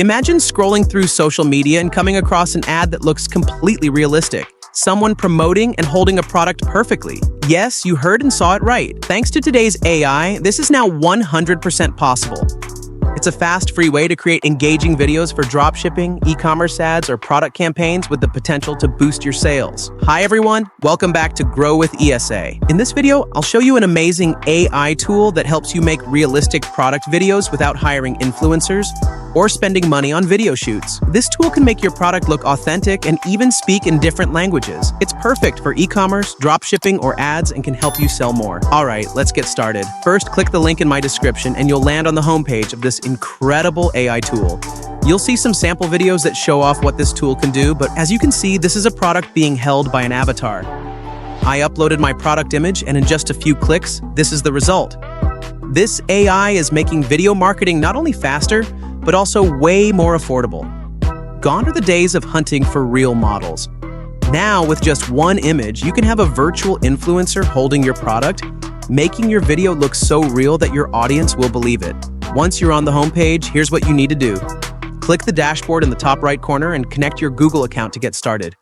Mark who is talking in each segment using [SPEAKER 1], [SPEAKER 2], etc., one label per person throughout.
[SPEAKER 1] Imagine scrolling through social media and coming across an ad that looks completely realistic. Someone promoting and holding a product perfectly. Yes, you heard and saw it right. Thanks to today's AI, this is now 100% possible. It's a fast, free way to create engaging videos for dropshipping, e-commerce ads, or product campaigns with the potential to boost your sales. Hi everyone, welcome back to Grow with ESA. In this video, I'll show you an amazing AI tool that helps you make realistic product videos without hiring influencers or spending money on video shoots. This tool can make your product look authentic and even speak in different languages. It's perfect for e-commerce, dropshipping, or ads and can help you sell more. All right, let's get started. First, click the link in my description and you'll land on the homepage of this incredible AI tool. You'll see some sample videos that show off what this tool can do, but as you can see, this is a product being held by an avatar. I uploaded my product image and in just a few clicks, this is the result. This AI is making video marketing not only faster, but also way more affordable. Gone are the days of hunting for real models. Now, with just one image, you can have a virtual influencer holding your product, making your video look so real that your audience will believe it. Once you're on the homepage, here's what you need to do. Click the dashboard in the top right corner and connect your Google account to get started.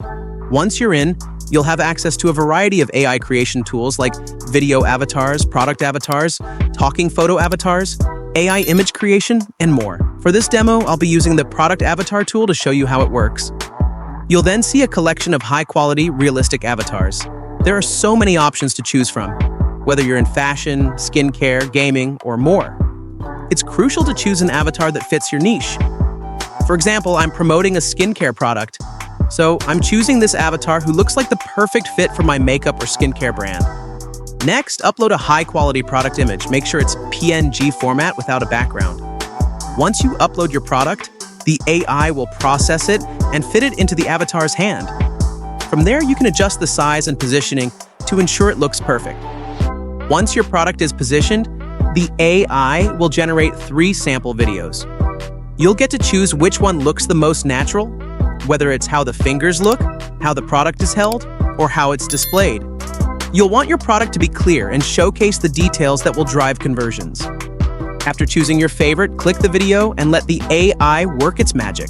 [SPEAKER 1] Once you're in, you'll have access to a variety of AI creation tools like video avatars, product avatars, talking photo avatars, AI image creation, and more. For this demo, I'll be using the product avatar tool to show you how it works. You'll then see a collection of high-quality, realistic avatars. There are so many options to choose from, whether you're in fashion, skincare, gaming, or more. It's crucial to choose an avatar that fits your niche. For example, I'm promoting a skincare product, so I'm choosing this avatar who looks like the perfect fit for my makeup or skincare brand. Next, upload a high-quality product image. Make sure it's PNG format without a background. Once you upload your product, the AI will process it and fit it into the avatar's hand. From there, you can adjust the size and positioning to ensure it looks perfect. Once your product is positioned, the AI will generate 3 sample videos. You'll get to choose which one looks the most natural, whether it's how the fingers look, how the product is held, or how it's displayed. You'll want your product to be clear and showcase the details that will drive conversions. After choosing your favorite, click the video and let the AI work its magic.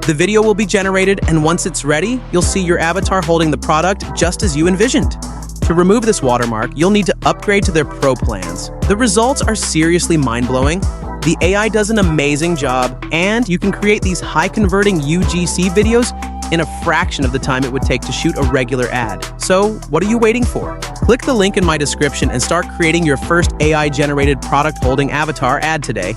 [SPEAKER 1] The video will be generated, and once it's ready, you'll see your avatar holding the product just as you envisioned. To remove this watermark, you'll need to upgrade to their Pro plans. The results are seriously mind-blowing. The AI does an amazing job, and you can create these high-converting UGC videos in a fraction of the time it would take to shoot a regular ad. So, what are you waiting for? Click the link in my description and start creating your first AI-generated product-holding avatar ad today.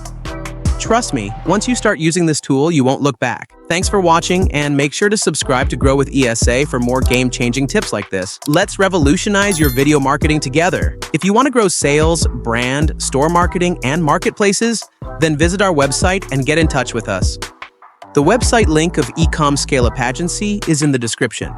[SPEAKER 1] Trust me, once you start using this tool, you won't look back. Thanks for watching, and make sure to subscribe to Grow with ESA for more game-changing tips like this. Let's revolutionize your video marketing together. If you want to grow sales, brand, store marketing, and marketplaces, then visit our website and get in touch with us. The website link of Ecom Scale Up Agency is in the description.